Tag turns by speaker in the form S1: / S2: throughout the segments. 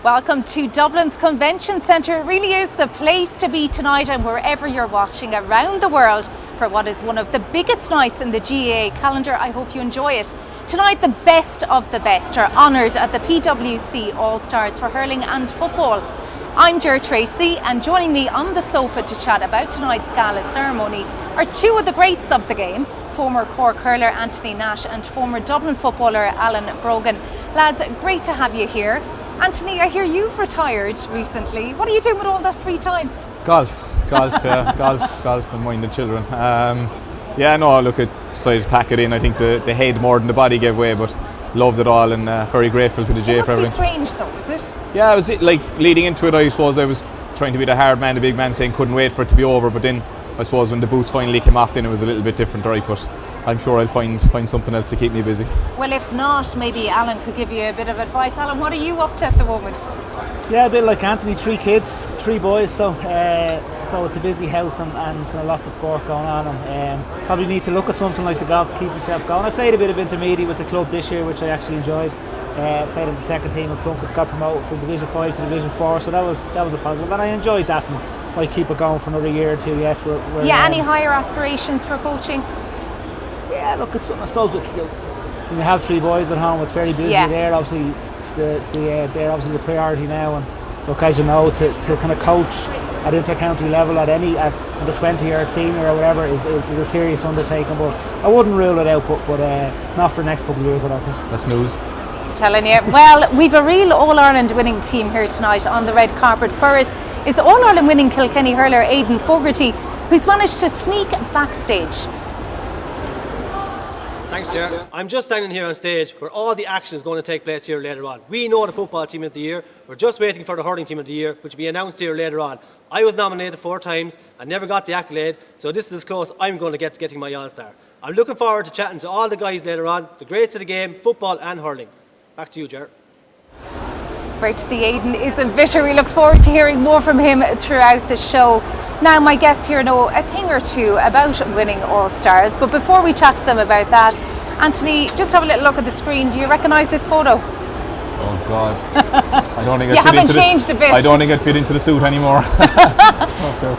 S1: Welcome to Dublin's Convention Centre. It really is the place to be tonight, and wherever you're watching around the world for what is one of the biggest nights in the GAA calendar. I hope you enjoy it. Tonight the best of the best are honoured at the PwC All-Stars for hurling and football. I'm Treacy, and joining me on the sofa to chat about tonight's gala ceremony are two of the greats of the game, former Cork hurler Anthony Nash and former Dublin footballer Alan Brogan. Lads, great to have you here. Anthony, I hear you've retired recently. What are you doing with all that free time?
S2: Golf, and mind the children. Look, I decided to pack it in. I think the head more than the body gave way, but loved it all, and very grateful to the GAA for everything.
S1: It must be strange though, is it?
S2: Yeah, I was like leading into it. I suppose I was trying to be the hard man, the big man, saying couldn't wait for it to be over. But then I suppose when the boots finally came off, then it was a little bit different, right? But I'm sure I'll find something else to keep me busy.
S1: Well, if not, maybe Alan could give you a bit of advice. Alan, what are you up to at the moment?
S3: Yeah, a bit like Anthony, 3 kids, 3 boys, so it's a busy house and kind of lots of sport going on, and probably need to look at something like the golf to keep myself going. I played a bit of intermediate with the club this year, which I actually enjoyed. Played in the second team, and Plunkett's got promoted from Division 5 to Division 4, so that was a positive, and I enjoyed that, and might keep it going for another year or two yet.
S1: Any higher aspirations for coaching?
S3: Yeah, look, it's something I suppose when you have 3 boys at home, it's very busy. They're obviously they're obviously the priority now, and look, as you know, to kind of coach at inter-county level at under 20 or at senior or whatever is a serious undertaking, but I wouldn't rule it out, but not for the next couple of years, I don't think.
S2: That's news.
S1: Telling you. Well, we've a real All-Ireland winning team here tonight on the red carpet. For us is the All-Ireland winning Kilkenny hurler Aidan Fogarty, who's managed to sneak backstage.
S4: Thanks, Ger. I'm just standing here on stage where all the action is going to take place here later on. We know the football team of the year. We're just waiting for the hurling team of the year, which will be announced here later on. I was nominated 4 times. I never got the accolade, so this is as close I'm going to get to getting my All-Star. I'm looking forward to chatting to all the guys later on, the greats of the game, football and hurling. Back to you, Ger.
S1: Great to see Aidan is a bitter. We look forward to hearing more from him throughout the show. Now, my guests here know a thing or two about winning All-Stars, but before we chat to them about that, Anthony, just have a little look at the screen. Do you recognise this photo?
S2: Oh God, I don't think
S1: you haven't changed a bit.
S2: I don't think I'd fit into the suit anymore.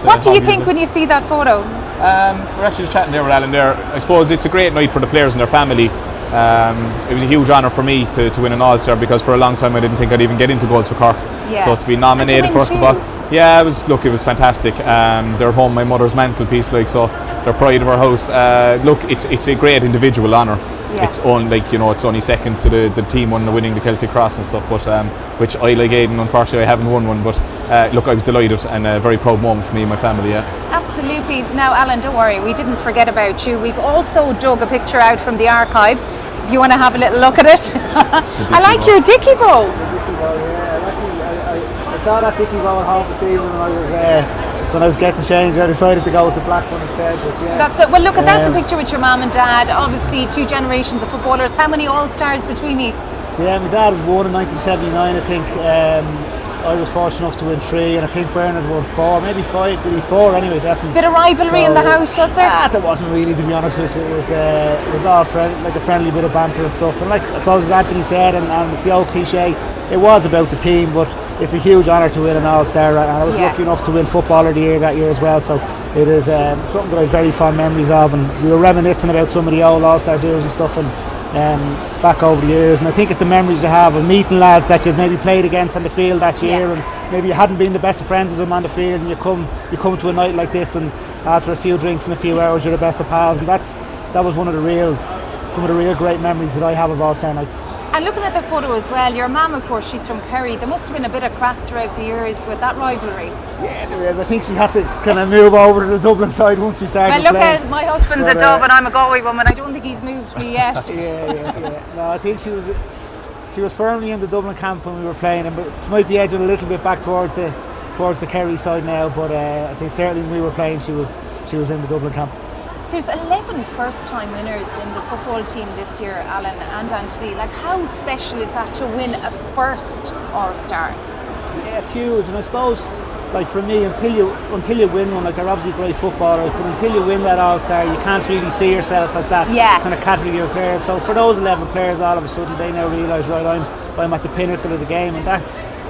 S1: What do you think when you see that photo?
S2: We're actually just chatting there with Alan there. I suppose it's a great night for the players and their family. It was a huge honour for me to win an All-Star, because for a long time I didn't think I'd even get into goals for Cork. So to be nominated first of all, it was fantastic. They're home, my mother's mantelpiece, so they're pride of our house. It's a great individual honour. It's only it's only second to the team winning the Celtic Cross and stuff, but which I, like Aidan, unfortunately I haven't won one, but I was delighted, and a very proud moment for me and my family.
S1: Absolutely. Now, Alan, don't worry, we didn't forget about you. We've also dug a picture out from the archives if you want to have a little look at it. I like your dicky bow.
S3: I saw that dicky bow at home this evening when I was getting changed. I decided to go with the black one instead. But
S1: that's good. Well, look, that's a picture with your mum and dad. Obviously, 2 generations of footballers. How many All-Stars between you?
S3: Yeah, my dad was born in 1979, I think. I was fortunate enough to win 3, and I think Bernard won 4, maybe 5. Did he 4 anyway? Definitely.
S1: Bit of rivalry in the house, was there?
S3: There wasn't really, to be honest with you. It was all a friendly bit of banter and stuff. And I suppose as Anthony said, and it's the old cliche, it was about the team, but it's a huge honour to win an All-Star, and I was lucky enough to win Footballer of the Year that year as well. So it is something that I have very fond memories of, and we were reminiscing about some of the old All-Star duels and stuff, and back over the years, and I think it's the memories you have of meeting lads that you've maybe played against on the field that year, and maybe you hadn't been the best of friends with them on the field, and you come to a night like this, and after a few drinks and a few hours, you're the best of pals, and that was some of the real great memories that I have of All-Star nights.
S1: And looking at the photo as well, your mum, of course, she's from Kerry. There must have been a bit of crack throughout the years with that rivalry.
S3: Yeah, there is. I think she had to kind of move over to the Dublin side once we started playing.
S1: Well, look at my husband's a Dub and I'm a Galway woman. I don't think he's moved me yet.
S3: Yeah. No, I think she was firmly in the Dublin camp when we were playing, but she might be edging a little bit back towards the Kerry side now. But I think certainly when we were playing, she was in the Dublin camp.
S1: There's 11 first-time winners in the football team this year, Alan and Anthony. Like, how special is that to win a first All-Star?
S3: Yeah, it's huge, and I suppose, like for me, until you win one, like they're obviously great footballers, but until you win that All-Star, you can't really see yourself as that kind of category of player. So for those 11 players, all of a sudden they now realise, right, I'm at the pinnacle of the game, and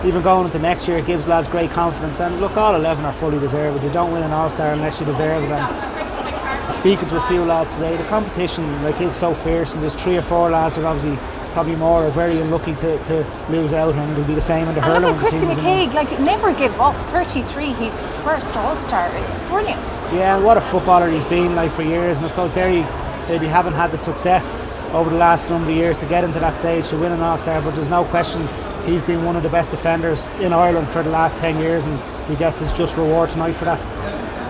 S3: even going into next year, it gives lads great confidence. And look, all 11 are fully deserved. You don't win an All-Star unless you deserve it. And speaking to a few lads today, the competition is so fierce, and there's 3 or 4 lads who obviously probably more are very unlucky to lose out, and it'll be the same in the hurling.
S1: And look at Treacy McCaig, never give up. 33, he's first All-Star. It's brilliant.
S3: Yeah, and what a footballer he's been for years. And I suppose Derry maybe haven't had the success over the last number of years to get him to that stage to win an All-Star, but there's no question he's been one of the best defenders in Ireland for the last 10 years, and he gets his just reward tonight for that.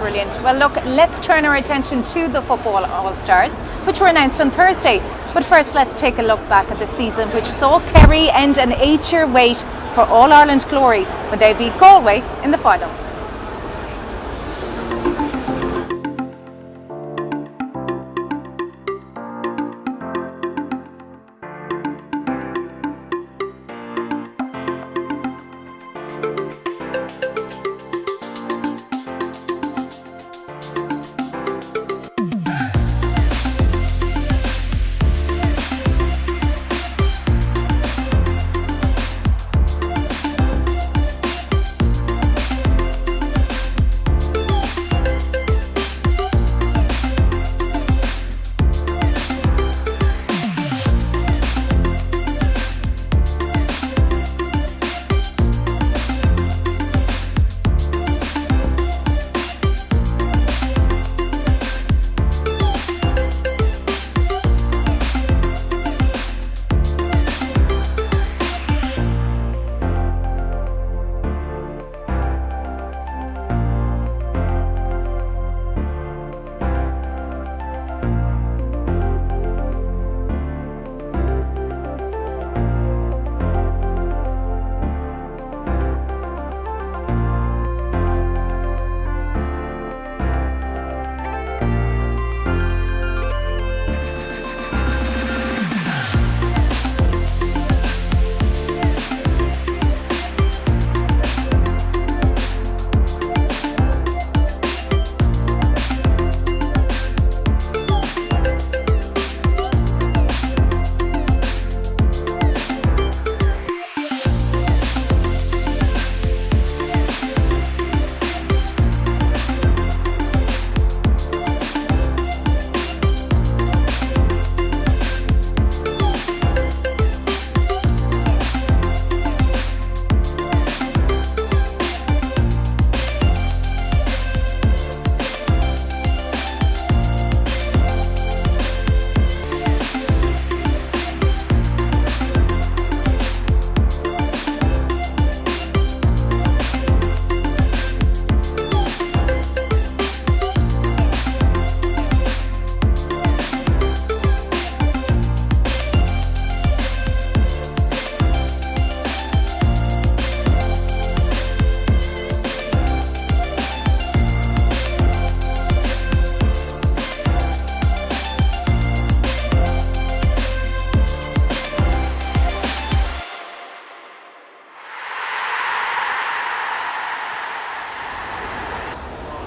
S1: Brilliant. Well, look, let's turn our attention to the Football All-Stars, which were announced on Thursday. But first, let's take a look back at the season, which saw Kerry end an 8-year wait for All-Ireland glory when they beat Galway in the final.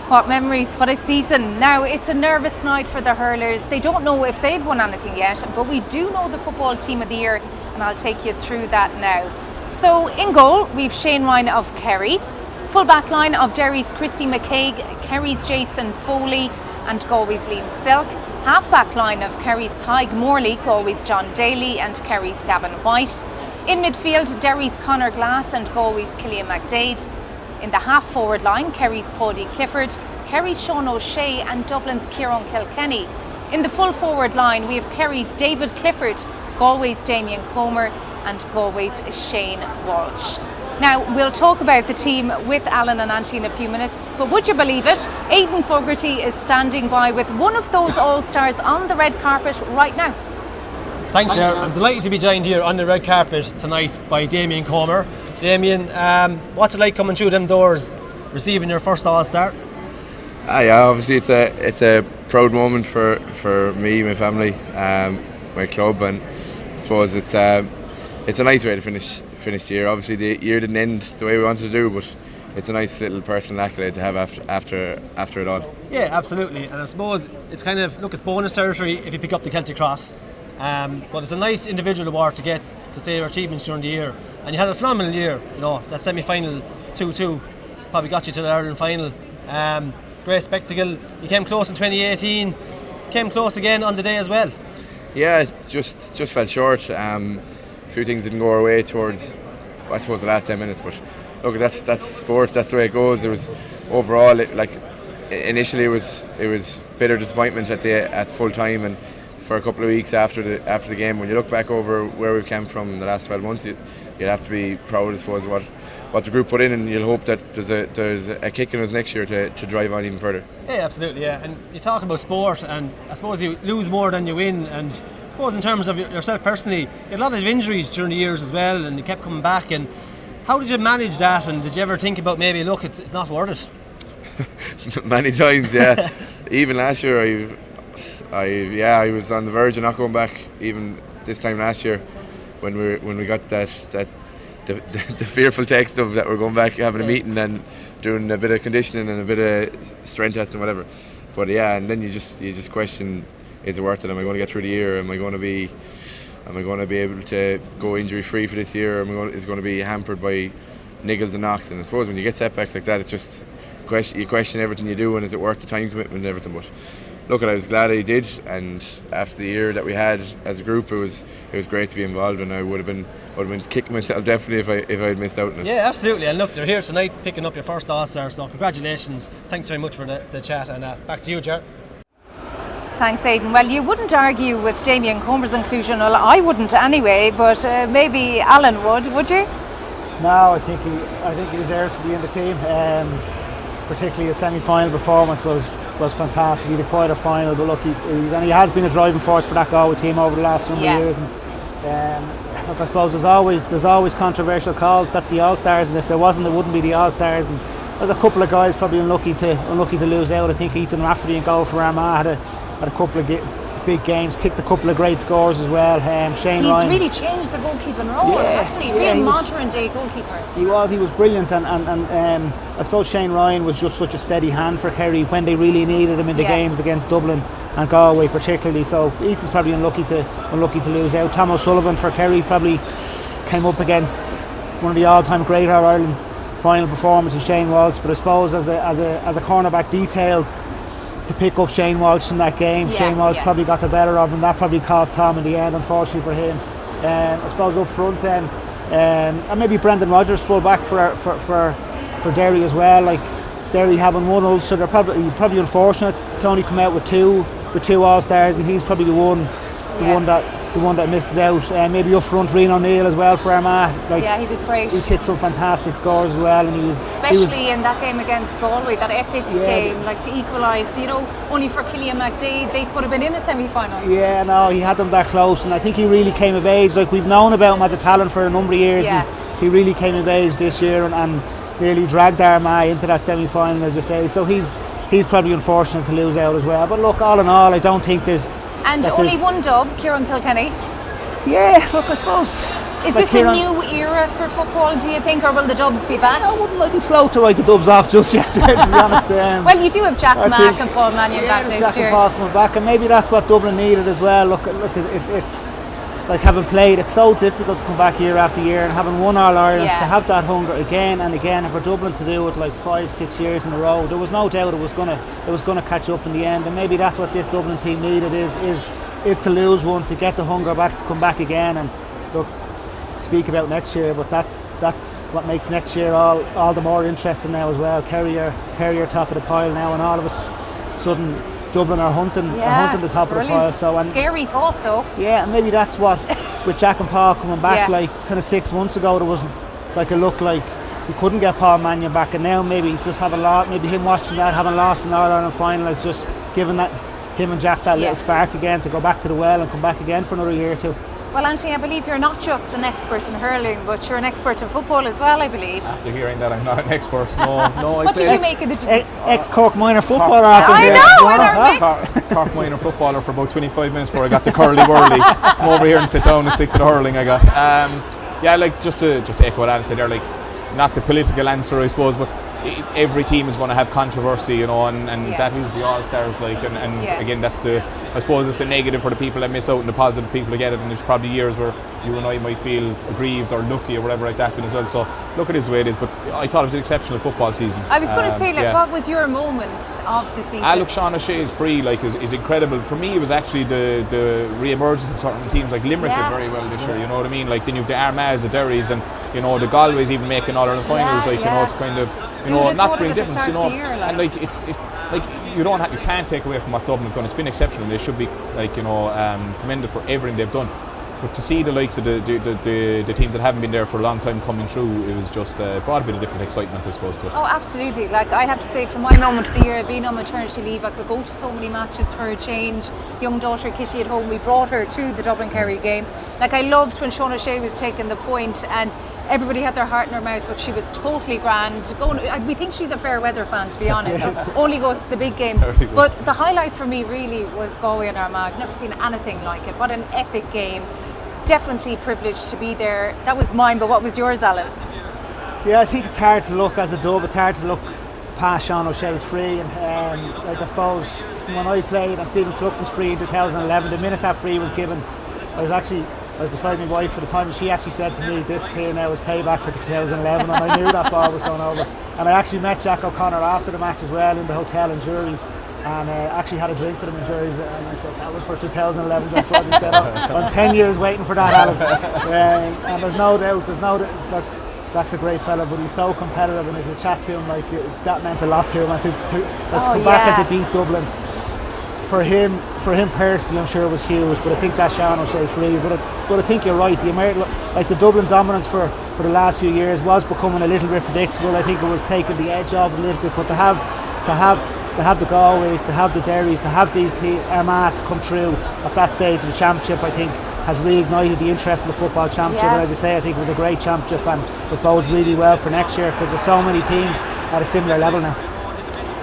S1: What memories, what a season. Now, it's a nervous night for the hurlers. They don't know if they've won anything yet, but we do know the football team of the year, and I'll take you through that now. So, in goal, we've Shane Ryan of Kerry. Full back line of Derry's Treacy McCaig, Kerry's Jason Foley, and Galway's Liam Silk. Half back line of Kerry's Tadhg Morley, Galway's John Daly, and Kerry's Gavin White. In midfield, Derry's Conor Glass and Galway's Killian McDade. In the half-forward line, Kerry's Paddy Clifford, Kerry's Sean O'Shea and Dublin's Kieran Kilkenny. In the full-forward line, we have Kerry's David Clifford, Galway's Damien Comer and Galway's Shane Walsh. Now, we'll talk about the team with Alan and Auntie in a few minutes, but would you believe it? Aidan Fogarty is standing by with one of those All-Stars on the red carpet right now.
S4: Thanks, Ger. I'm delighted to be joined here on the red carpet tonight by Damien Comer. Damien, what's it like coming through them doors, receiving your first All-Star?
S5: Yeah, obviously it's a proud moment for me, my family, my club, and I suppose it's a nice way to finish the year. Obviously the year didn't end the way we wanted to do, but it's a nice little personal accolade to have after it all.
S4: Yeah, absolutely, and I suppose it's kind of, look, it's bonus territory if you pick up the Celtic Cross. But it's a nice individual award to get to say your achievements during the year. and you had a phenomenal year. You know, that semi-final 2-2 probably got you to the Ireland final. Great spectacle. You came close in 2018, came close again on the day as well.
S5: Yeah, just fell short. A few things didn't go our way towards, I suppose, the last 10 minutes. But look, that's sport. That's the way it goes. It was overall initially it was bitter disappointment at full time, and for a couple of weeks after the game. When you look back over where we've come from in the last 12 months, you'd have to be proud, I suppose, of what the group put in, and you'll hope that there's a kick in us next year to drive on even further.
S4: Yeah, absolutely. Yeah, and you talk about sport, and I suppose you lose more than you win. And I suppose in terms of yourself personally, you had a lot of injuries during the years as well, and you kept coming back. And how did you manage that? And did you ever think about maybe, look, it's not worth it?
S5: Many times, yeah. Even last year, I was on the verge of not going back. Even this time last year, when we got the fearful text of that we're going back, having a meeting and doing a bit of conditioning and a bit of strength testing, whatever. But yeah, and then you just question: is it worth it? Am I going to get through the year? Am I going to be able to go injury free for this year? Is it going to be hampered by niggles and knocks? And I suppose when you get setbacks like that, it's just you question everything you do, and is it worth the time commitment and everything. But look, I was glad I did, and after the year that we had as a group, it was great to be involved, and I would have been kicking myself definitely if I had missed out on it.
S4: Yeah, absolutely. And look, they're here tonight picking up your first All-Star, so congratulations. Thanks very much for the chat, and back to you, Ger.
S1: Thanks, Aidan. Well, you wouldn't argue with Damien Comer's inclusion. Well, I wouldn't anyway, but maybe Alan would you?
S3: No, I think he deserves to be in the team. Particularly his semi-final performance was fantastic. He had a quite a final, but look, he has been a driving force for that Galway team over the last number of years. And look, I suppose there's always controversial calls. That's the All-Stars, and if there wasn't, it wouldn't be the All-Stars. And there's a couple of guys probably unlucky to lose out. I think Ethan Rafferty and goal for Armagh had a couple of big games, kicked a couple of great scores as well. Shane Ryan.
S1: He's really changed the goalkeeping role, hasn't he? Real modern day goalkeeper.
S3: He was brilliant, and I suppose Shane Ryan was just such a steady hand for Kerry when they really needed him in the games against Dublin and Galway particularly. So Ethan's probably unlucky to lose out. Tom O'Sullivan for Kerry probably came up against one of the all-time great Ireland final performance in Shane Walsh, but I suppose as a cornerback detailed to pick up Shane Walsh in that game. Shane Walsh probably got the better of him. That probably cost Tom in the end, unfortunately for him. I suppose up front then, and maybe Brendan Rodgers full back for Derry as well. Like Derry having one Ulster, they're probably unfortunate. Tony come out with two All-Stars, and he's probably the one that misses out. Maybe up front, Rian O'Neill as well for Armagh.
S1: He was great.
S3: He kicked some fantastic scores as well, and
S1: especially in that game against Galway, that epic game, to equalise. Only for Killian McDade, they could have been in a semi-final.
S3: Yeah, no, he had them that close, and I think he really came of age. Like, we've known about him as a talent for a number of years, and he really came of age this year and really dragged Armagh into that semi-final, as you say. So he's probably unfortunate to lose out as well. But look, all in all, I don't think there's.
S1: And only one dub, Kieran Kilkenny.
S3: Yeah, look, I suppose.
S1: Is this a new era for football, do you think, or will the dubs be back?
S3: I'd be slow to write the dubs off just yet, to be honest.
S1: Well, you do have Jack Mack and Paul Mannion back next
S3: Jack
S1: year.
S3: And Paul coming back, and maybe that's what Dublin needed as well. Look, it's like having played, it's so difficult to come back year after year, and having won All Ireland, to have that hunger again and again, and for Dublin to do it like 5-6 years in a row, there was no doubt it was gonna catch up in the end, and maybe that's what this Dublin team needed is to lose one, to get the hunger back, to come back again. And look, speak about next year, but that's what makes next year all the more interesting now as well. Kerry are top of the pile now, and all of us sudden Dublin are hunting the top of the pile. So, and
S1: scary thought though.
S3: Yeah, and maybe that's what with Jack and Paul coming back like kind of 6 months ago, there was like a look like we couldn't get Paul Mannion back, and now maybe just have a lot. Maybe him watching that, having lost in All Ireland final, is just giving that him and Jack that little spark again to go back to the well and come back again for another year or two.
S1: Well, Anthony, I believe you're not just an expert in hurling, but you're an expert in football as well, I believe.
S2: After hearing that, I'm not an expert. No.
S1: What do you make of it?
S3: Ex-Cork minor footballer.
S2: Cork minor footballer for about 25 minutes before I got to curly whirly. Come over here and sit down and stick to the hurling I got. Just to echo what Alan said there, like, not the political answer, I suppose, but every team is going to have controversy, you know, and that is the All-Stars, like, and again, that's I suppose it's a negative for the people that miss out and the positive people that get it, and there's probably years where you and I might feel aggrieved or lucky or whatever like that as well. So look, it is the way it is, but I thought it was an exceptional football season.
S1: I was going to say, like, what was your moment of the season?
S2: Look, Sean O'Shea's free, like, is incredible. For me, it was actually the re-emergence of certain teams, like Limerick did very well this year, you know what I mean? Like, then you have the Armaghs, the Derrys, and, you know, the Galways even making All-Ireland finals, like, you know, it's kind of, you know, not bring difference, you know, and like it's like you can't take away from what Dublin have done. It's been exceptional. They should be, like, you know, commended for everything they've done. But to see the likes of the teams that haven't been there for a long time coming through, it was just brought a bit of different excitement, I suppose, to it.
S1: Oh, absolutely. Like, I have to say, for my moment of the year, being on maternity leave, I could go to so many matches for a change. Young daughter Kitty at home, we brought her to the Dublin Kerry game. Like, I loved when Sean O'Shea was taking the point and everybody had their heart in their mouth, but she was totally grand. We think she's a fair weather fan, to be honest. Only goes to the big games. But the highlight for me really was Galway and Armagh. I've never seen anything like it. What an epic game. Definitely privileged to be there. That was mine, but what was yours, Alan?
S3: Yeah, I think it's hard to look as a dub. It's hard to look past Sean O'Shea's free, and like, I suppose from when I played and Stephen Clucton's free in 2011, the minute that free was given, I was beside my wife at the time, and she actually said to me, "This here now is payback for 2011," and I knew that ball was going over. And I actually met Jack O'Connor after the match as well in the hotel in Jury's, and actually had a drink with him in Jury's, and I said, "That was for 2011, Jack." He said, "I'm 10 years waiting for that, Alan." And there's no doubt, like, Jack's a great fella, but he's so competitive, and if you chat to him, like, that meant a lot to him, and to come back and to beat Dublin. For him personally, I'm sure it was huge, but I think that Sean O'Shea free. But I think you're right. The Dublin dominance for the last few years was becoming a little bit predictable. I think it was taking the edge off a little bit. But to have the Galways, to have the Derrys, to have these Armagh to come through at that stage of the championship, I think has reignited the interest in the football championship. And as you say, I think it was a great championship, and it bodes really well for next year because there's so many teams at a similar level now.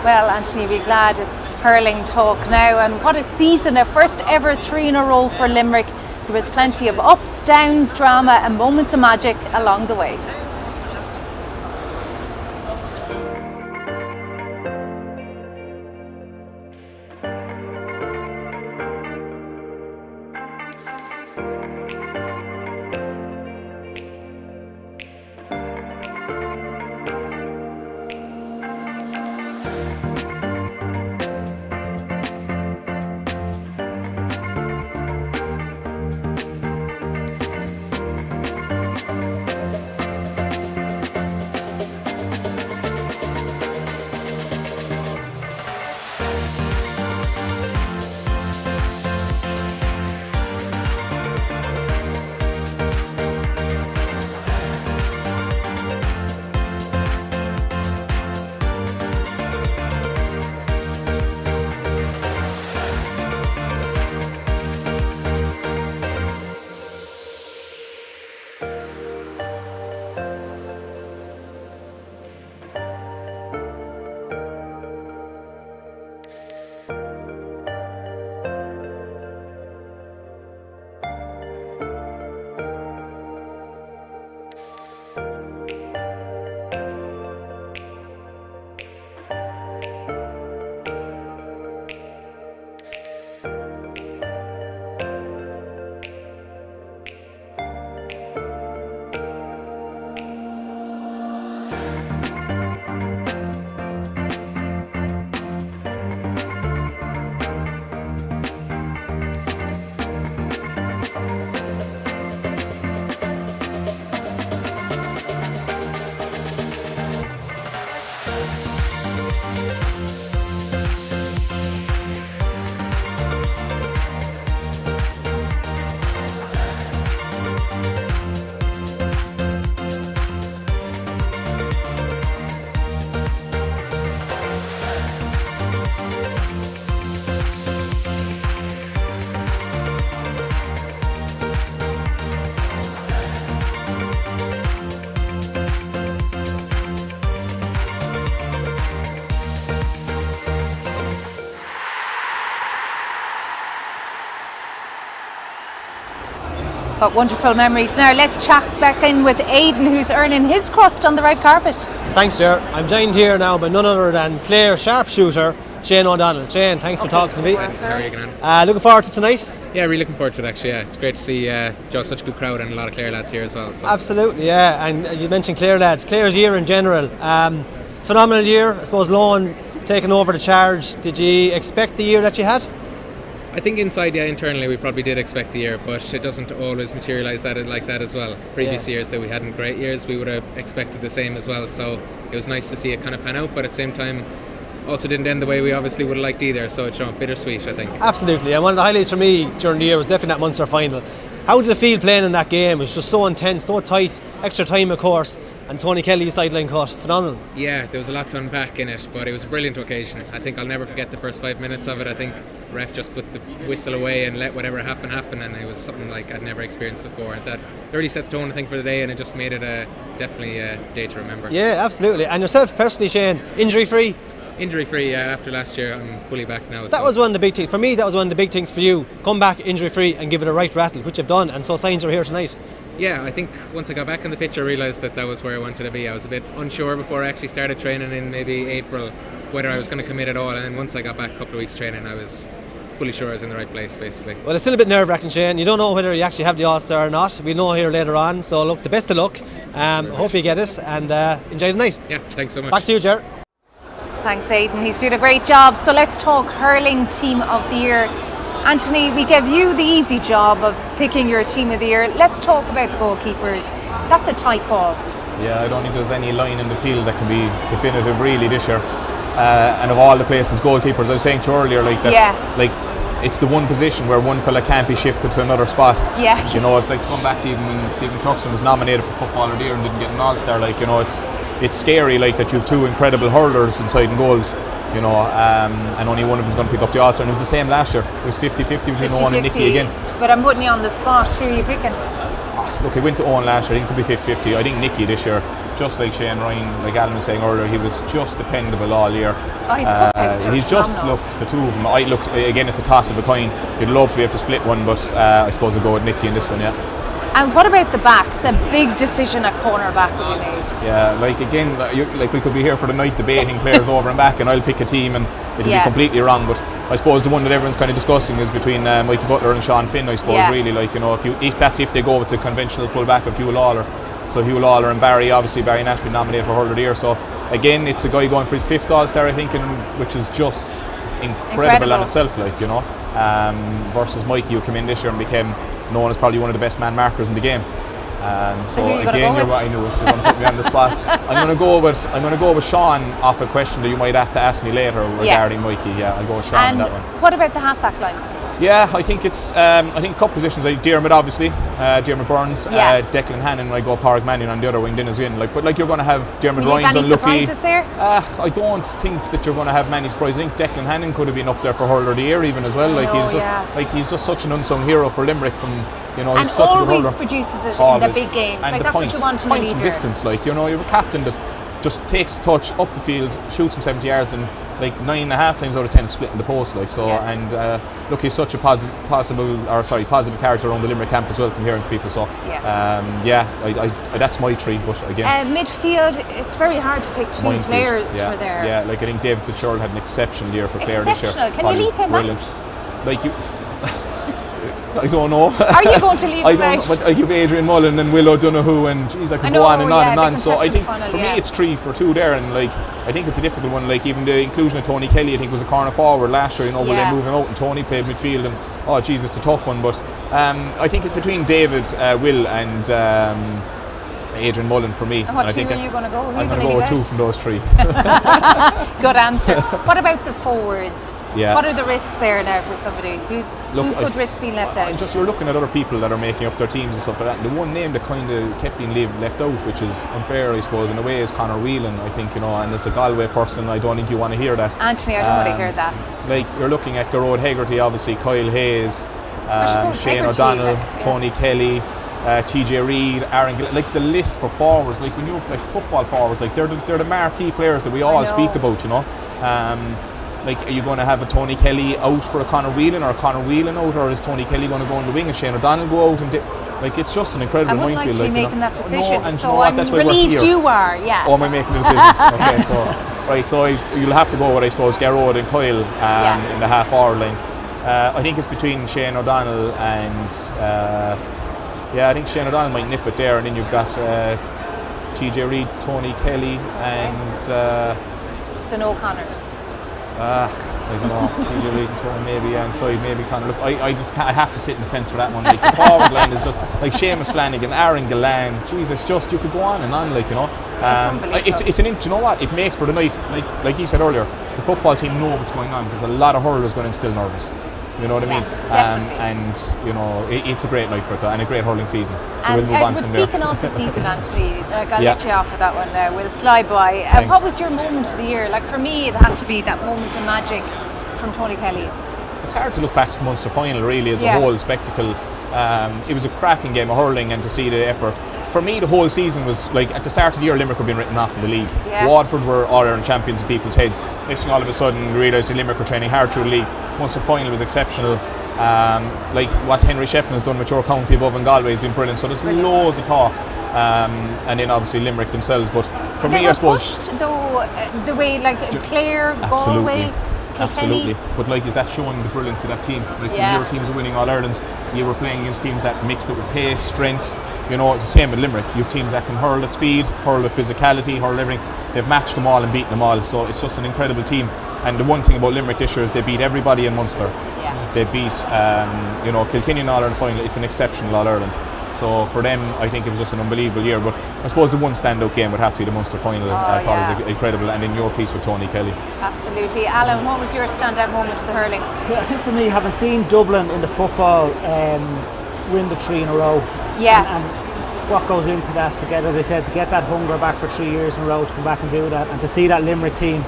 S1: Well, Anthony, be glad it's hurling talk now, and what a season, a first ever 3 in a row for Limerick. There was plenty of ups, downs, drama and moments of magic along the way. What wonderful memories. Now let's chat back in with Aidan, who's earning his crust on the red carpet.
S4: Thanks, Ger. I'm joined here now by none other than Clare sharpshooter Shane O'Donnell. Shane, thanks for talking to me.
S6: How are you going?
S4: Looking forward to tonight?
S6: Yeah, really looking forward to it actually. Yeah, it's great to see just such a good crowd and a lot of Clare lads here as well. So.
S4: Absolutely, yeah. And you mentioned Clare lads. Clare's year in general, phenomenal year. I suppose Loan taking over the charge. Did you expect the year that you had?
S6: I think inside, yeah, internally we probably did expect the year, but it doesn't always materialise like that as well. Previous years that we hadn't great years, we would have expected the same as well. So it was nice to see it kind of pan out, but at the same time, also didn't end the way we obviously would have liked either. So it's bittersweet, I think. Absolutely, and one of the highlights for me during the year was definitely that Munster final. How did it feel playing in that game? It was just so intense, so tight, extra time of course, and Tony Kelly's sideline cut, phenomenal. Yeah, there was a lot to unpack in it, but it was a brilliant occasion. I think I'll never forget the first 5 minutes of it. I think the ref just put the whistle away and let whatever happen, and it was something like I'd never experienced before. That really set the tone, I think, for the day, and it just made it definitely a day to remember. Yeah, absolutely. And yourself personally, Shane, injury free? Injury free, yeah. After last year, I'm fully back now. That was one of the big things for me. That was one of the big things for you. Come back injury free and give it a right rattle, which you've done, and so signs are here tonight. Yeah, I think once I got back on the pitch I realised that was where I wanted to be. I was a bit unsure before I actually started training in maybe April whether I was going to commit at all, and then once I got back a couple of weeks training I was fully sure I was in the right place basically. Well, it's still a bit nerve-wracking, Shane. You don't know whether you actually have the All-Star or not. We'll know here later on, so look, the best of luck. Hope you get it, and enjoy the night. Yeah, thanks so much. Back to you, Ger.
S1: Thanks, Aidan. He's doing a great job. So let's talk hurling team of the year. Anthony, we gave you the easy job of picking your team of the year. Let's talk about the goalkeepers. That's a tight call.
S2: Yeah, I don't think there's any line in the field that can be definitive really this year. And of all the places, goalkeepers, I was saying to you earlier, like that, like it's the one position where one fella can't be shifted to another spot. Yeah. You know, it's like going back to even when Stephen Cluxton was nominated for Footballer of the Year and didn't get an All-Star. Like, you know, it's scary, like that you have two incredible hurlers inside in goals. You know, and only one of them is going to pick up the All-Star, and it was the same last year. It was 50-50 between Owen and Nicky again.
S1: But I'm putting you on the spot. Who are you picking?
S2: Look, I went to Owen last year. I think it could be 50-50. I think Nicky this year, just like Shane Ryan, like Alan was saying earlier, he was just dependable all year.
S1: Oh,
S2: he's just, look, the two of them. I look, again, it's a toss of a coin. You'd love to be able to split one, but I suppose I'll go with Nicky in this one, yeah.
S1: And what about the backs? A big decision at cornerback will be made.
S2: Yeah, like again, like we could be here for the night debating players over and back, and I'll pick a team and it'll be completely wrong. But I suppose the one that everyone's kind of discussing is between Michael Butler and Sean Finn. I suppose really, like, you know, if they go with the conventional fullback of Hugh Lawler. So Hugh Lawler and Barry Nash been nominated for Hurler of the Year. So again, it's a guy going for his 5th All-Star, I think, which is just incredible on itself, like, you know. Versus Mikey, who came in this year and became known as probably one of the best man markers in the game. So again, I knew it. You're going to put me on the spot. I'm going to go with Sean off a question that you might have to ask me later regarding Mikey. Yeah, I'll go with Sean on that one.
S1: What about the half-back line?
S2: Yeah, I think it's a couple positions. Like Diarmid, obviously, Diarmid Burns, Declan Hannon. I go Pádraig Mannion on the other wing then as well. Like, but like you're going to have Diarmid Ryan's unlucky.
S1: Surprises there?
S2: I don't think that you're going to have many surprises. I think Declan Hannon could have been up there for Hurler of the Year even as well. He's just such an unsung hero for Limerick.
S1: And
S2: he's such a good hurler.
S1: Always produces it in the big games.
S2: And
S1: like that's
S2: points,
S1: what you want in a leader.
S2: Points and distance, like, you know, you're a captain that just takes a touch up the field, shoots from 70 yards, and like 9.5 times out of 10 splitting the post, like so. And look, he's such a positive character around the Limerick camp as well, from hearing people. So that's my three. But again,
S1: midfield, it's very hard to pick two players for there.
S2: Yeah, like I think David Fitzgerald had an exceptional year for Clare this year.
S1: Can you leave him out?
S2: Like you. I don't know.
S1: Are you going to leave him out?
S2: But I give Adrian Mullen and Will O'Donoghue and I could go on and on and on. So I think for me it's 3 for 2 there, and like I think it's a difficult one. Like even the inclusion of Tony Kelly, I think was a corner forward last year. You know, will they move him out and Tony played midfield, and it's a tough one. But I think it's between David, Will, and Adrian Mullen for me.
S1: And what team are you going to go?
S2: I'm going to go with 2 from those 3.
S1: Good answer. What about the forwards?
S2: Yeah.
S1: What are the risks there now for somebody who could risk being left out?
S2: Just you're looking at other people that are making up their teams and stuff like that. And the one name that kind of kept being left out, which is unfair, I suppose, in a way, is Conor Whelan. I think, you know, and as a Galway person, I don't think you want to hear that.
S1: Anthony, I don't want to hear that.
S2: Like you're looking at Gearóid Hegarty, obviously, Kyle Hayes, Shane O'Donnell, Tony Kelly. TJ Reid, Aaron Gillett, like the list for forwards, like when you look like football forwards, like they're the marquee players that we all speak about, you know. like, are you going to have a Tony Kelly out for a Conor Whelan, or a Conor Whelan out, or is Tony Kelly going to go on the wing and Shane O'Donnell go out? And like, it's just an incredible
S1: minefield. I wouldn't like to be making that decision,
S2: no, and
S1: so I'm relieved you are. Yeah.
S2: Oh, am I making the decision? Okay, so right, so you'll have to go with, I suppose, Garrod and Coyle in the half-hour line. I think it's between Shane O'Donnell and I think Shane O'Donnell might nip it there, and then you've got TJ Reid, Tony Kelly, and
S1: so no Conor.
S2: I don't know, TJ Reid and Tony maybe inside, maybe Conor. Look, I just can't, I have to sit in the fence for that one. Like, the forward line is just like Seamus Flanagan, Aaron Gillan. Jesus, just you could go on and on, like, you know. It's an inch. You know what? It makes for the night. Like you said earlier, the football team know what's going on, because a lot of hurlers going in still nervous. You know what I mean? And you know, it's a great night for it, and a great hurling season. So we'll move on from there.
S1: Speaking of the season, Anthony, like, I'll let you off for that one now. We'll slide by. What was your moment of the year? Like, for me, it had to be that moment of magic from Tony Kelly.
S2: It's hard to look back to the Munster final, really, as a whole spectacle. It was a cracking game of hurling, and to see the effort. For me, the whole season was like, at the start of the year, Limerick had been written off in the league. Waterford were All-Ireland champions in people's heads. Next thing, all of a sudden, we realised that Limerick were training hard through the league. Munster final was exceptional. Like what Henry Shefflin has done with your county above in Galway has been brilliant. So there's loads of talk. And then obviously Limerick themselves. But for me, I suppose,
S1: pushed, though, the way, like, Clare, Galway,
S2: absolutely. But like, is that showing the brilliance of that team? Like, your teams are winning All Irelands. You were playing against teams that mixed it with pace, strength. You know, it's the same with Limerick. You have teams that can hurl at speed, hurl at physicality, hurl everything. They've matched them all and beaten them all. So it's just an incredible team. And the one thing about Limerick this year is they beat everybody in Munster. They beat, Kilkenny in All Ireland final. It's an exceptional All Ireland. So for them, I think it was just an unbelievable year. But I suppose the one standout game would have to be the Munster final. I thought it was incredible. And then your piece with Tony Kelly.
S1: Absolutely. Alan, what was your standout moment of the hurling?
S3: Yeah, I think for me, having seen Dublin in the football win the 3 in a row, and what goes into that, to get, as I said, to get that hunger back for 3 years in a row, to come back and do that, and to see that Limerick team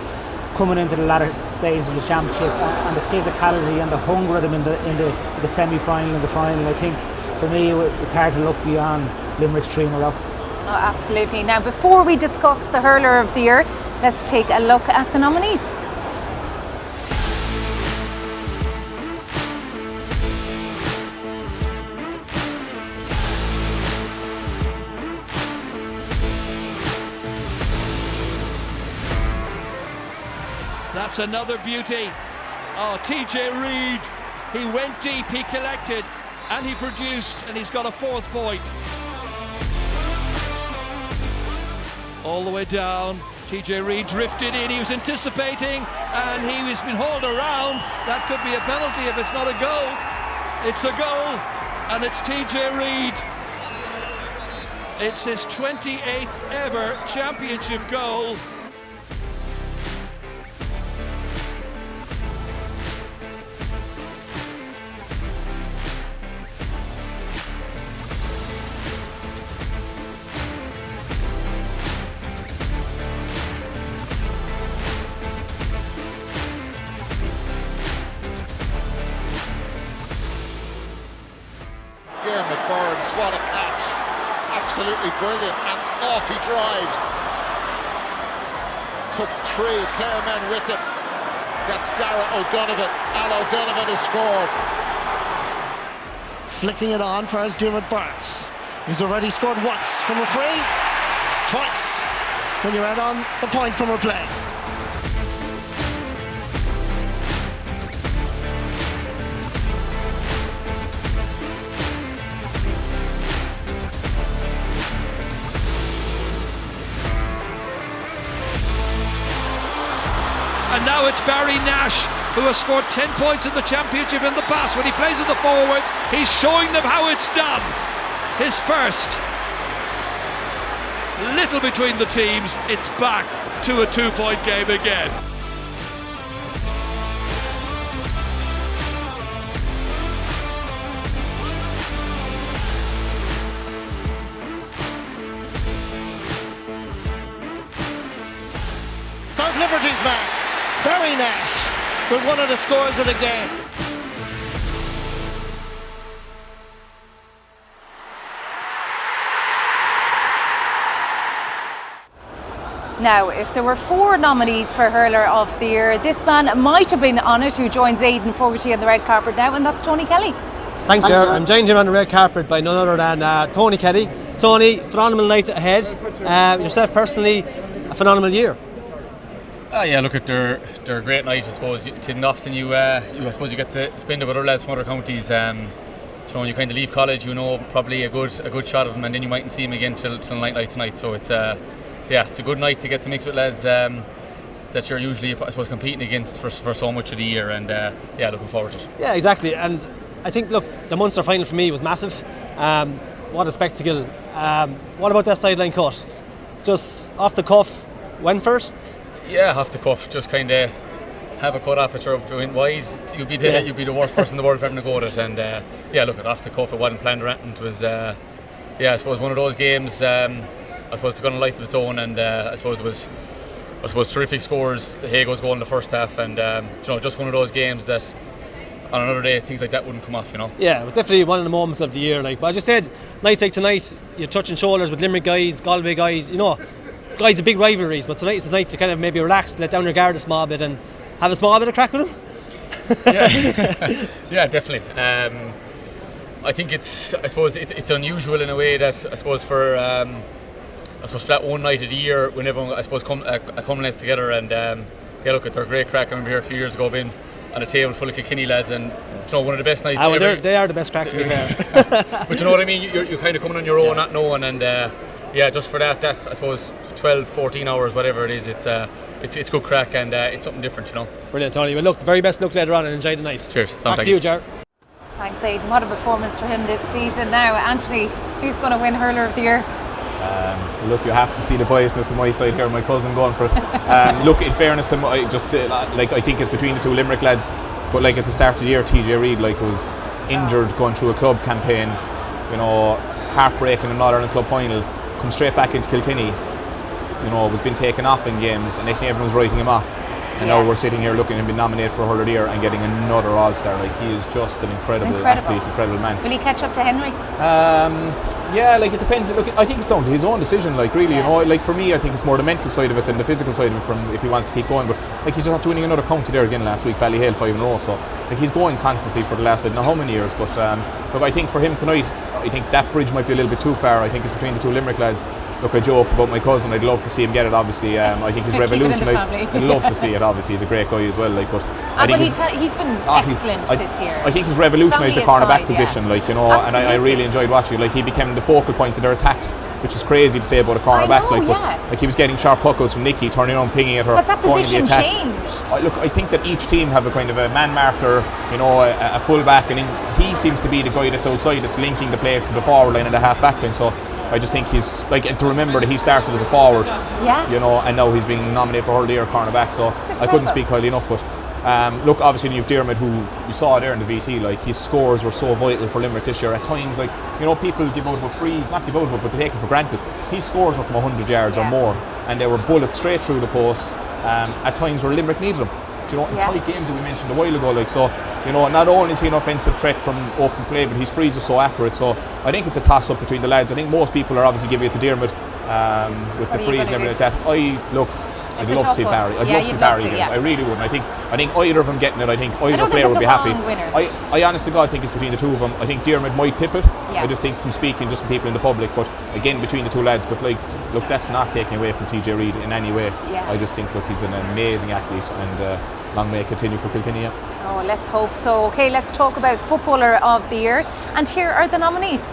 S3: coming into the latter stages of the championship, and the physicality and the hunger of them in the semi-final and the final. I think for me, it's hard to look beyond Limerick's 3 in a row.
S1: Oh, absolutely. Now, before we discuss the hurler of the year, let's take a look at the nominees.
S7: That's another beauty. Oh, TJ Reid, he went deep, he collected, and he produced, and he's got a 4th point. All the way down, TJ Reid drifted in, he was anticipating, and he has been hauled around. That could be a penalty if it's not a goal. It's a goal, and it's TJ Reid. It's his 28th ever championship goal.
S8: What a catch, absolutely brilliant, and off he drives. Took 3 Clare men with him. That's Dara O'Donovan, and O'Donovan has scored. Flicking it on for Dermot Barks. He's already scored once from a free, twice when you're out on the point from a play.
S7: And now it's Barry Nash, who has scored 10 points in the championship in the past. When he plays in the forwards, he's showing them how it's done. His first. Little between the teams, it's back to a 2-point game again.
S8: South Liberty's man, Barry Nash, with one of the scores of the game.
S1: Now, if there were 4 nominees for Hurler of the Year, this man might have been on it, who joins Aidan Fogarty on the red carpet now, and that's Tony Kelly.
S4: Thanks, Ger. I'm joined here on the red carpet by none other than Tony Kelly. Tony, phenomenal night ahead. Yourself personally, a phenomenal year.
S9: Yeah, look, they're a great night. I suppose it's not often you I suppose you get to spend it with other lads from other counties. You kind of leave college, probably a good shot of them, and then you mightn't see them again till night tonight. So it's it's a good night to get to mix with lads that you're usually, I suppose, competing against for so much of the year, and looking forward to it.
S4: Yeah, exactly. And I think, look, the Munster final for me was massive. What a spectacle. What about that sideline cut? Just off the cuff, went for it?
S9: Yeah, off the cuff, just kind of have a cut off it. If it went wide, you'd be the worst person in the world for having to go at it. And look, off the cuff, it wasn't planned or anything. It was, I suppose, one of those games. I suppose it's got a life of its own, and I suppose it was terrific scores. The Hago's goal in the first half, and just one of those games that on another day things like that wouldn't come off.
S4: Yeah, it was definitely one of the moments of the year. But as you said, nights like tonight, you're touching shoulders with Limerick guys, Galway guys. Guys are big rivalries, but tonight's the night to kind of maybe relax, let down your guard a small bit, and have a small bit of crack with them.
S9: Yeah, definitely. I think it's unusual in a way that I suppose for that one night of the year when everyone culminates together, and look, they're a great crack. I remember here a few years ago being on a table full of Kilkenny lads, and one of the best nights ever.
S4: They are the best crack, to be fair.
S9: But you know what I mean, you're kind of coming on your own, not knowing, and just for that's I suppose 12, 14 hours, whatever it is, it's good crack, and it's something different,
S4: Brilliant, Tony. Well, look, the very best luck later on, and enjoy the night.
S9: Cheers.
S4: Back to you, Jar.
S1: Thanks, Aidan. What a performance for him this season. Now, Anthony, who's going to win Hurler of the Year?
S2: Look, you have to see the biasness on my side here, my cousin going for it. Look, in fairness, I think it's between the 2 Limerick lads, but at the start of the year, TJ Reid was injured going through a club campaign, heartbreaking in an All-Ireland club final, come straight back into Kilkenny, was being taken off in games, and next thing everyone's writing him off. And now we're sitting here looking at him being nominated for Hurler of the Year and getting another All-Star. He is just an incredible athlete, incredible man.
S1: Will he catch up to Henry?
S2: It depends. Look, I think it's down to his own decision, really. For me, I think it's more the mental side of it than the physical side of it, from if he wants to keep going. But he's just after winning another county there again last week, Ballyhale 5 in a row. So he's going constantly for the last, I don't know how many years. But look, I think for him tonight, I think that bridge might be a little bit too far. I think it's between the 2 Limerick lads. Look, I joked about my cousin. I'd love to see him get it, obviously. I think he's revolutionised. I'd love to see it, obviously. He's a great guy as well.
S1: But he's been excellent this year.
S2: I think he's revolutionised the cornerback position, and I really enjoyed watching. He became the focal point of their attacks, which is crazy to say about a cornerback. But he was getting sharp puckouts from Nicky, turning around, pinging at her.
S1: Has that position changed?
S2: I think that each team have a kind of a man marker, a full back, and he seems to be the guy that's outside, that's linking the play for the forward line and the half back line. So I just think he's to remember that he started as a forward, and now he's being nominated for Hurler of the Year cornerback. So I couldn't speak highly enough. But look, obviously you've Dermot, who you saw there in the VT. His scores were so vital for Limerick this year. At times, people give out about frees, not give out about, but they take them for granted. His scores were from 100 yards or more, and they were bullets straight through the posts. At times where Limerick needed them. In tight games that we mentioned a while ago, not only is he an offensive threat from open play, but his frees are so accurate. So I think it's a toss-up between the lads. I think most people are obviously giving it to Dermot with the frees and everything like that. I'd love to see Barry. I'd love to see Barry again. I really would. I think either of them getting it. I think either player would be happy. I honestly God think it's between the 2 of them. I think Dermot might pip it. I just think from speaking just from people in the public, but again between the 2 lads. But look, that's not taking away from TJ Reid in any way. I just think he's an amazing athlete, and long may it continue for Kilkenny.
S1: Oh, let's hope so. Okay, let's talk about Footballer of the Year, and here are the nominees.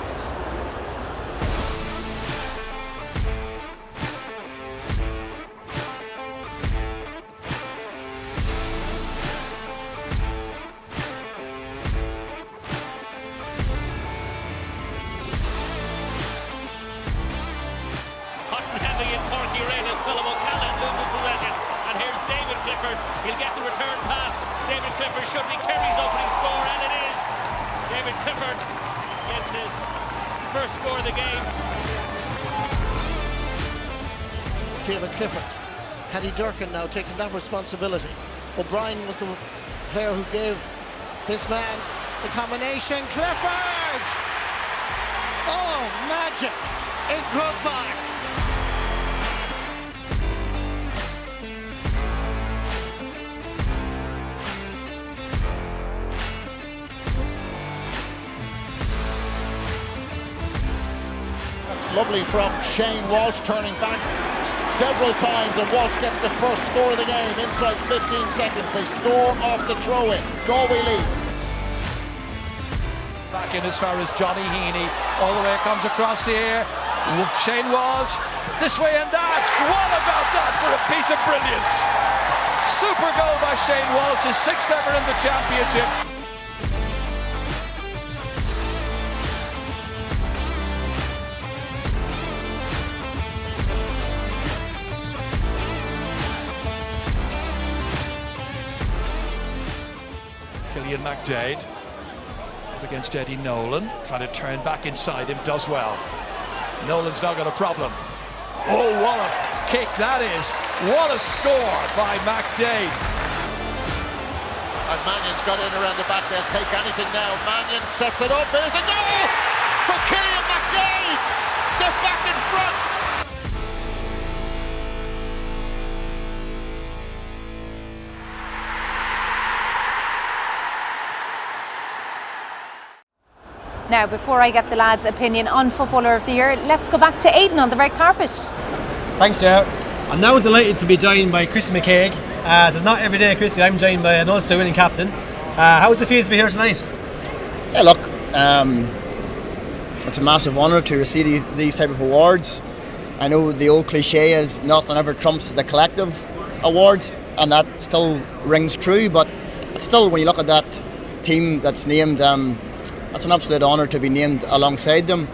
S10: He'll get the return pass. David Clifford should be Kerry's opening score, and it is. David Clifford gets his first score of the game.
S8: David Clifford. Paddy Durkin now taking that responsibility. O'Brien was the player who gave this man the combination. Clifford! Oh, magic in Crook Park. Lovely from Shane Walsh, turning back several times, and Walsh gets the first score of the game inside 15 seconds. They score off the throw-in. Galway lead.
S7: Back in as far as Johnny Heaney, all the way comes across the air. Shane Walsh, this way and that. What about that for a piece of brilliance? Super goal by Shane Walsh, his 6th ever in the championship. Killian McDade against Eddie Nolan, trying to turn back inside him, does well. Nolan's now got a problem. Oh, what a kick that is. What a score by McDade.
S8: And Mannion's got in around the back. They'll take anything now. Mannion sets it up. Here's a goal for Killian McDade. They're back in front.
S1: Now, before I get the lads' opinion on Footballer of the Year, let's go back to Aidan on the red carpet.
S4: Thanks, Ger. I'm now delighted to be joined by Chrissy McCaig. It's not every day, Chrissy, I'm joined by an Ulster winning captain. How does it feel to be here tonight?
S11: Yeah, look, it's a massive honour to receive these type of awards. I know the old cliche is nothing ever trumps the collective awards, and that still rings true, but it's still, when you look at that team that's named, it's an absolute honour to be named alongside them.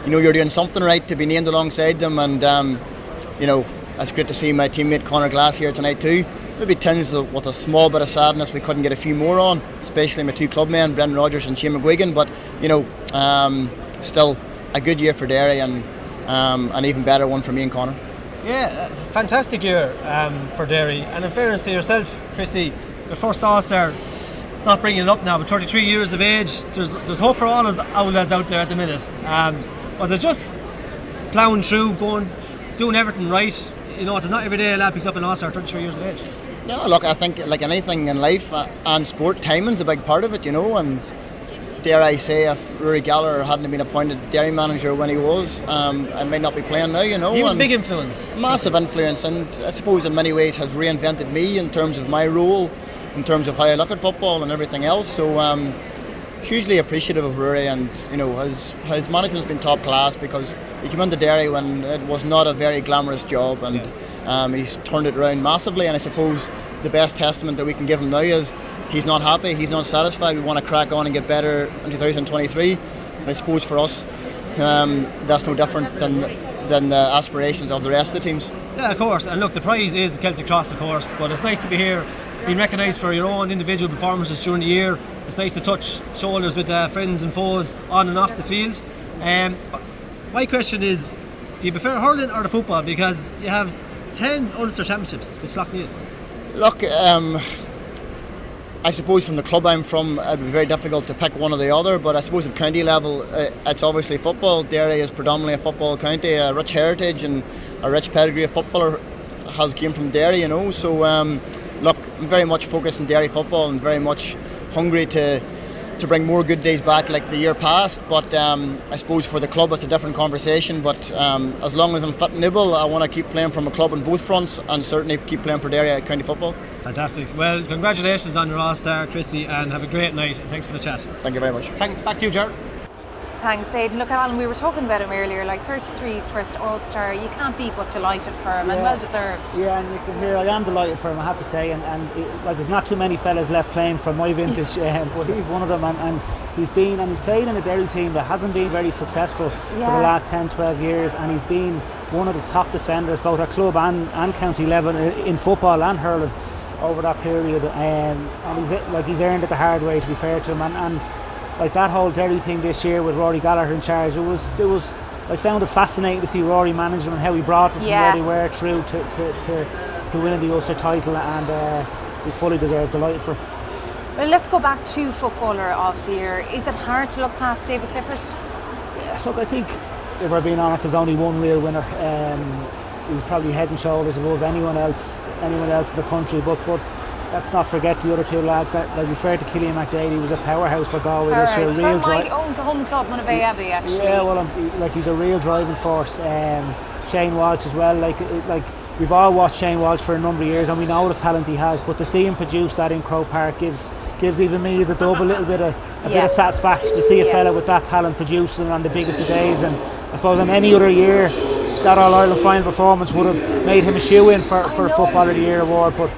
S11: You know, you're doing something right to be named alongside them, and you know, it's great to see my teammate Conor Glass here tonight too. Maybe tinged with a small bit of sadness we couldn't get a few more on, especially my two clubmen, Brendan Rodgers and Shane McGuigan, but you know, still a good year for Derry, and an even better one for me and Conor.
S4: Yeah, fantastic year for Derry, and in fairness to yourself, Chrissy, your first All-Star, not bringing it up now, but 33 years of age, there's hope for all those outlads out there at the minute. But they're just ploughing through, doing everything right. You know, it's not every day a lad picks up an All-Star 33 years of age.
S11: No, look, I think like anything in life and sport, timing's a big part of it, you know, and dare I say, if Rory Gallagher hadn't been appointed Derry manager when he was, I might not be playing now, you know.
S4: He was a big influence.
S11: Massive influence, and I suppose in many ways has reinvented me in terms of my role, in terms of how I look at football and everything else. So hugely appreciative of Rory, and you know, his management's been top class, because he came into Derry when it was not a very glamorous job, and he's turned it around massively. And I suppose the best testament that we can give him now is he's not happy, he's not satisfied. We want to crack on and get better in 2023. And I suppose for us, that's no different than the aspirations of the rest of the teams.
S4: Yeah, of course. And look, the prize is the Celtic Cross, of course, but it's nice to be here, being recognised for your own individual performances during the year. It's nice to touch shoulders with friends and foes on and off the field. My question is, do you prefer hurling or the football? Because you have 10 Ulster Championships with Slaughtneil.
S11: Look, I suppose from the club I'm from, it'd be very difficult to pick one or the other, but I suppose at county level, it's obviously football. Derry is predominantly a football county, a rich heritage and a rich pedigree of footballer has came from Derry, you know. So, look, I'm very much focused on Derry football and very much hungry to bring more good days back like the year past, but I suppose for the club it's a different conversation, but as long as I'm fit and able, I want to keep playing from a club on both fronts, and certainly keep playing for Derry at county football.
S4: Fantastic. Well, congratulations on your All-Star, Treacy, and have a great night, and thanks for the chat.
S11: Thank you very much.
S4: Back to you, Jared.
S1: Thanks, Aidan. Look, Alan, we were talking about him earlier, like 33's first All-Star. You can't be but delighted for him, and well deserved.
S3: Yeah, and you can hear I am delighted for him, I have to say, and like there's not too many fellas left playing from my vintage, but he's one of them, and he's played in a Derry team that hasn't been very successful for the last 10-12 years, and he's been one of the top defenders both at club and county level in football and hurling over that period, and he's earned it the hard way, to be fair to him, and like that whole Derry thing this year with Rory Gallagher in charge, it was I found it fascinating to see Rory manage them and how he brought them from where they were through to winning the Ulster title, and we fully deserve delighted for him.
S1: Well, let's go back to Footballer of the Year. Is it hard to look past David Clifford?
S3: Yeah, look, I think if we're being honest, there's only one real winner. He's probably head and shoulders above anyone else in the country, but let's not forget the other two lads. That, like, referred to Killian McDaid, he was a powerhouse for Galway this year.
S1: From my own home club, Monavea Abbey, actually.
S3: Yeah, well, like, he's a real driving force. Shane Walsh as well. Like we've all watched Shane Walsh for a number of years, and we know the talent he has. But to see him produce that in Croke Park gives even me as a dub a little bit of satisfaction to see a fella with that talent producing on the biggest of days. And I suppose in any other year, that All-Ireland final performance would have made him a shoe-in for a Footballer of the Year award. But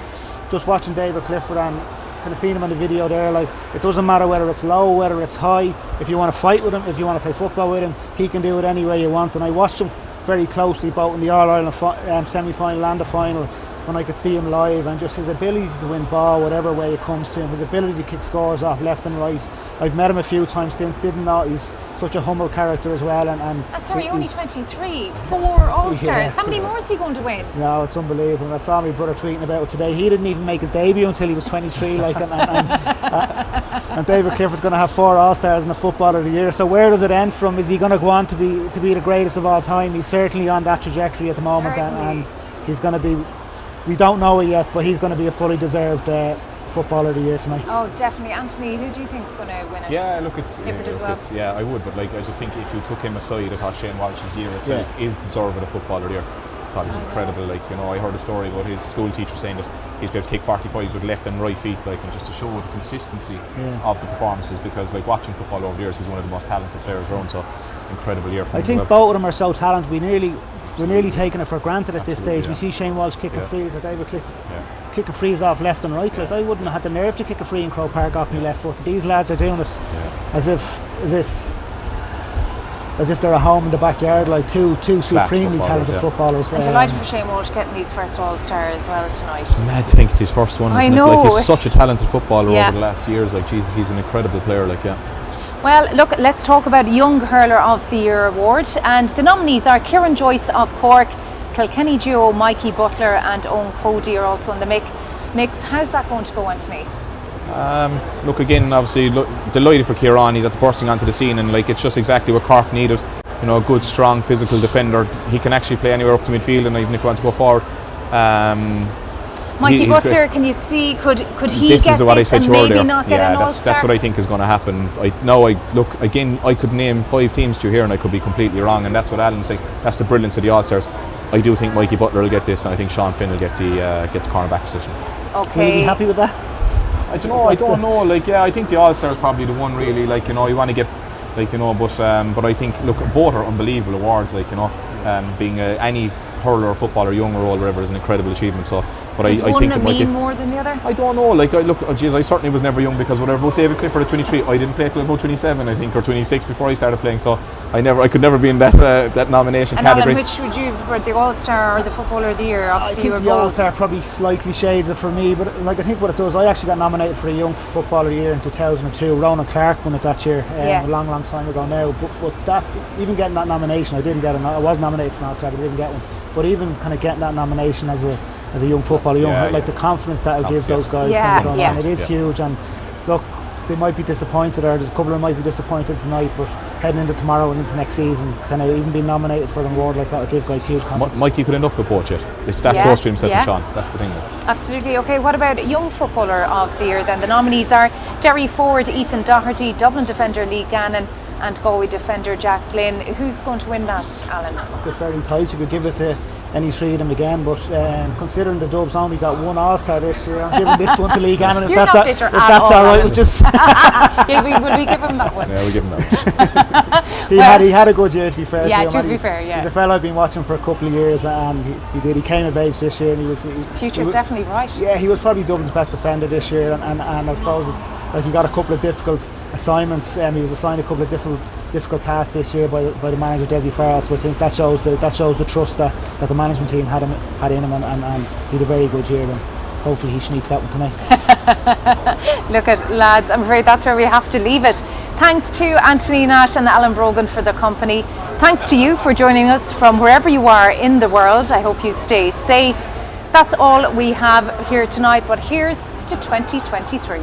S3: just watching David Clifford and kind of seeing him on the video there, like, it doesn't matter whether it's low, whether it's high. If you want to fight with him, if you want to play football with him, he can do it any way you want. And I watched him very closely both in the All-Ireland semi-final and the final, when I could see him live, and just his ability to win ball whatever way it comes to him, his ability to kick scores off left and right. I've met him a few times since, didn't know he's such a humble character as well. And
S1: sorry, only 23, 4 All-Stars.
S3: Yeah,
S1: how many more is he going to win?
S3: No, it's unbelievable. I saw my brother tweeting about it today. He didn't even make his debut until he was 23. And David Clifford's going to have 4 All-Stars and a Footballer of the Year. So where does it end from? Is he going to go on to be the greatest of all time? He's certainly on that trajectory at the moment, and he's going to be. We don't know it yet, but he's going to be a fully deserved Footballer of the Year tonight.
S1: Oh, definitely. Anthony, who do you think's going to win it?
S2: Yeah, look, it's
S1: well.
S2: I would, but like, I just think if you took him aside, I thought Shane Walsh's year itself is deserved of the Footballer of the Year. I thought he was incredible. Like, you know, I heard a story about his school teacher saying that he's able to kick 45s with left and right feet, like, and just to show the consistency of the performances, because like watching football over the years, he's one of the most talented players around. So incredible year for him.
S3: I think both of them are so talented. We're nearly taking it for granted at this stage. We see Shane Walsh kick a freeze, or David kick a freeze off left and right. Like, I wouldn't have had the nerve to kick a free in Croke Park off my left foot. These lads are doing it as if they're at home in the backyard, like two supremely talented footballers.
S1: I'm delighted for Shane Walsh getting his first All-Star as well tonight.
S2: It's mad to think it's his first one.
S1: I
S2: know. Like, he's such a talented footballer over the last years. Like, Jesus, he's an incredible player. Like,
S1: Well, look, let's talk about Young Hurler of the Year award, and the nominees are Kieran Joyce of Cork, Kilkenny duo Mikey Butler and Owen Cody are also in the mix. How's that going to go, Anthony?
S2: Look, again, obviously delighted for Kieran. He's at the bursting onto the scene, and like, it's just exactly what Cork needed. You know, a good, strong, physical defender. He can actually play anywhere up to midfield, and even if he wants to go forward.
S1: Mikey Butler, can you see, could he
S2: this
S1: get
S2: is what
S1: this
S2: I said
S1: and maybe
S2: earlier.
S1: not get an All-Star?
S2: That's what I think is going to happen. I could name 5 teams to you here, and I could be completely wrong, and that's what Alan's saying. That's the brilliance of the All-Stars. I do think Mikey Butler will get this, and I think Sean Finn will get the cornerback position.
S3: Okay. Will you be happy with that?
S2: I don't know. Like, I think the All-Star is probably the one, really. Like, you know, you want to get, like, you know, but I think, look, both are unbelievable awards. Like, you know, being any hurler or footballer, young or old, whatever, is an incredible achievement. So, but
S1: does
S2: I
S1: one
S2: think
S1: mean more than the other?
S2: I don't know. Like, I certainly was never young, because whatever about David Clifford at 23, I didn't play till about 27, I think, or 26 before I started playing. So I could never be in that nomination category.
S1: And which would you prefer, the All-Star or the Footballer of the Year? Obviously,
S3: I think the All-Star probably slightly shades it for me, but like, I think what it does, I actually got nominated for a Young Footballer of the Year in 2002. Ronan Clark won it that year, a long time ago now. But that, even getting that nomination, I didn't get it. I was nominated for an All-Star, but I didn't get one. But even kind of getting that nomination as a young footballer, like the confidence that'll give those guys kind of going on, it is huge. And look, they might be disappointed, or there's a couple of them might be disappointed tonight, but heading into tomorrow and into next season, kind of even being nominated for an award like that will give guys huge confidence.
S2: Mikey could end up with both yet. It's that close to himself and Sean. That's the thing.
S1: Absolutely. Okay, what about Young Footballer of the Year then? The nominees are Derry Ford, Ethan Doherty, Dublin defender Lee Gannon and Galway defender Jack Glynn. Who's going to win that, Alan?
S3: It's very tight. You could give it to any 3 of them again, but considering the Dubs only got 1 All-Star this year, I'm giving this one to Lee Gannon. If that's all right with just
S1: will we give him that one?
S2: Yeah, we'll give him that one.
S3: he had a good year, to be fair.
S1: He's
S3: a fella I've been watching for a couple of years, and he came of age this year, and
S1: future's definitely bright.
S3: Yeah, he was probably Dublin's best defender this year, and I suppose he got a couple of difficult assignments. He was assigned a couple of difficult tasks this year by the manager Desi Farrell. So I think that shows the trust that the management team had in him, and he had a very good year. And hopefully he sneaks that one tonight.
S1: Look at lads, I'm afraid that's where we have to leave it. Thanks to Anthony Nash and Alan Brogan for the company. Thanks to you for joining us from wherever you are in the world. I hope you stay safe. That's all we have here tonight, but here's to 2023.